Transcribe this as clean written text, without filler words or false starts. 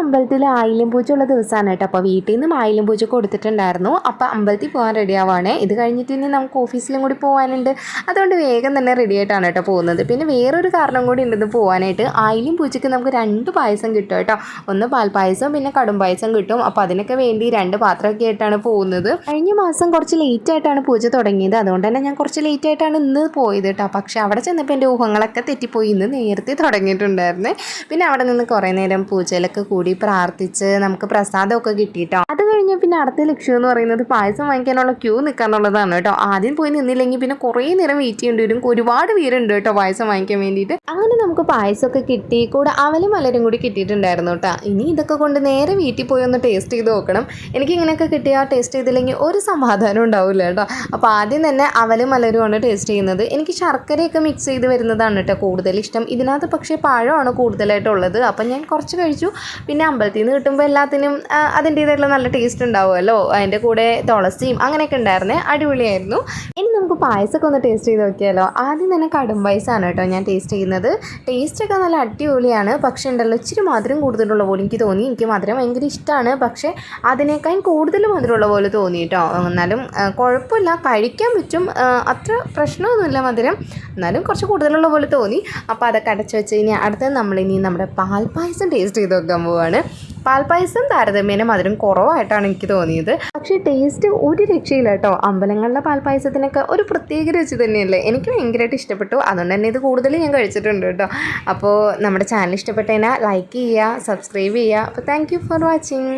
അമ്പലത്തിൽ ആയില്യം പൂജ ഉള്ള ദിവസമാണ് കേട്ടോ. അപ്പോൾ വീട്ടിൽ നിന്ന് ആയില്യം പൂജ കൊടുത്തിട്ടുണ്ടായിരുന്നു. അപ്പോൾ അമ്പലത്തിൽ പോകാൻ റെഡി ആവുകയാണ്. ഇത് കഴിഞ്ഞിട്ട് ഇനി നമുക്ക് ഓഫീസിലും കൂടി പോകാനുണ്ട്. അതുകൊണ്ട് വേഗം തന്നെ റെഡി ആയിട്ടാണ് കേട്ടോ പോകുന്നത്. പിന്നെ വേറൊരു കാരണം കൂടി ഉണ്ടെന്ന് പോകാനായിട്ട്. ആയില്യം പൂജയ്ക്ക് നമുക്ക് 2 പായസം കിട്ടും കേട്ടോ. ഒന്ന് പാൽപ്പായസം പിന്നെ കടും പായസം കിട്ടും. അപ്പോൾ അതിനൊക്കെ വേണ്ടി 2 പാത്രമൊക്കെ ആയിട്ടാണ് പോകുന്നത്. കഴിഞ്ഞ മാസം കുറച്ച് ലേറ്റ് ആയിട്ടാണ് പൂജ തുടങ്ങിയത്. അതുകൊണ്ട് തന്നെ ഞാൻ കുറച്ച് ലേറ്റ് ആയിട്ടാണ് ഇന്ന് പോയത് കേട്ടോ. പക്ഷേ അവിടെ ചെന്നപ്പോൾ എൻ്റെ ഊഹങ്ങളൊക്കെ തെറ്റിപ്പോയി. ഇന്ന് നേരത്തെ തുടങ്ങിയിട്ടുണ്ടായിരുന്നേ. പിന്നെ അവിടെ നിന്ന് കുറേ നേരം പൂജയിലൊക്കെ കൂടി പ്രാർത്ഥിച്ച് നമുക്ക് പ്രസാദമൊക്കെ കിട്ടിയിട്ടോ. അത് കഴിഞ്ഞ് പിന്നെ അടുത്ത ലക്ഷ്യം എന്ന് പറയുന്നത് പായസം വാങ്ങിക്കാനുള്ള ക്യൂ നിൽക്കാന്നുള്ളതാണ് കേട്ടോ. ആദ്യം പോയി നിന്നില്ലെങ്കിൽ പിന്നെ കുറേ നേരം വെയിറ്റ് ചെയ്യേണ്ടി വരും. ഒരുപാട് പേരുണ്ട് കേട്ടോ പായസം വാങ്ങിക്കാൻ വേണ്ടിയിട്ട്. അങ്ങനെ നമുക്ക് പായസമൊക്കെ കിട്ടി. കൂടെ അവലും മലരും കൂടി കിട്ടിയിട്ടുണ്ടായിരുന്നു കേട്ടോ. ഇനി ഇതൊക്കെ കൊണ്ട് നേരെ വീട്ടിൽ പോയി ഒന്ന് ടേസ്റ്റ് ചെയ്ത് നോക്കണം. എനിക്ക് ഇങ്ങനെയൊക്കെ കിട്ടിയാൽ ടേസ്റ്റ് ചെയ്തില്ലെങ്കിൽ ഒരു സമാധാനം ഉണ്ടാവില്ല കേട്ടോ. അപ്പോൾ ആദ്യം തന്നെ അവലും മലരുമാണ് ടേസ്റ്റ് ചെയ്യുന്നത്. എനിക്ക് ശർക്കരയൊക്കെ മിക്സ് ചെയ്ത് വരുന്നതാണ് കേട്ടോ കൂടുതൽ ഇഷ്ടം. ഇതിനകത്ത് പക്ഷേ പഴമാണ് കൂടുതലായിട്ടുള്ളത്. അപ്പം ഞാൻ കുറച്ച് കഴിച്ചു. പിന്നെ അമ്പലത്തിൽ നിന്ന് കിട്ടുമ്പോൾ എല്ലാത്തിനും അതിൻ്റേതായിട്ടുള്ള നല്ല ടേസ്റ്റ് ഉണ്ടാവുമല്ലോ. അതിൻ്റെ കൂടെ തുളസിയും അങ്ങനെയൊക്കെ ഉണ്ടായിരുന്നേ. അടിപൊളിയായിരുന്നു. ഇനി നമുക്ക് പായസമൊക്കെ ഒന്ന് ടേസ്റ്റ് ചെയ്ത് നോക്കിയാലോ. ആദ്യം തന്നെ കടും പായസമാണ് കേട്ടോ ഞാൻ ടേസ്റ്റ് ചെയ്യുന്നത്. ടേസ്റ്റൊക്കെ നല്ല അടിപൊളിയാണ്. പക്ഷേ ഉണ്ടല്ലോ ഇച്ചിരി മധുരം കൂടുതലുള്ള പോലെ എനിക്ക് തോന്നി. എനിക്ക് മധുരം ഭയങ്കര ഇഷ്ടമാണ്. പക്ഷേ അതിനേക്കാൾ കൂടുതൽ മധുരമുള്ള പോലെ തോന്നി കേട്ടോ. എന്നാലും കുഴപ്പമില്ല, കഴിക്കാൻ പറ്റും. അത്ര പ്രശ്നമൊന്നുമില്ല മധുരം. എന്നാലും കുറച്ച് കൂടുതലുള്ള പോലെ തോന്നി. അപ്പോൾ അതൊക്കെ അടച്ചു വെച്ച് കഴിഞ്ഞാൽ അടുത്തത് നമ്മളിനി നമ്മുടെ പാൽപ്പായസം ടേസ്റ്റ് ചെയ്ത് നോക്കാൻ പോവുകയാണ്. പാൽപ്പായസം താരതമ്യേന മധുരം കുറവായിട്ടാണ് എനിക്ക് തോന്നിയത്. പക്ഷേ ടേസ്റ്റ് ഒരു രക്ഷയില്ല കേട്ടോ. അമ്പലങ്ങളിലെ പാൽപ്പായസത്തിനൊക്കെ ഒരു പ്രത്യേക രുചി തന്നെയല്ലേ. എനിക്ക് ഭയങ്കരമായിട്ട് ഇഷ്ടപ്പെട്ടു. അതുകൊണ്ട് തന്നെ ഇത് കൂടുതൽ ഞാൻ കഴിച്ചിട്ടുണ്ട് കേട്ടോ. അപ്പോൾ നമ്മുടെ ചാനൽ ഇഷ്ടപ്പെട്ടതിനാൽ ലൈക്ക് ചെയ്യുക, സബ്സ്ക്രൈബ് ചെയ്യുക. അപ്പോൾ താങ്ക് യു ഫോർ വാച്ചിങ്.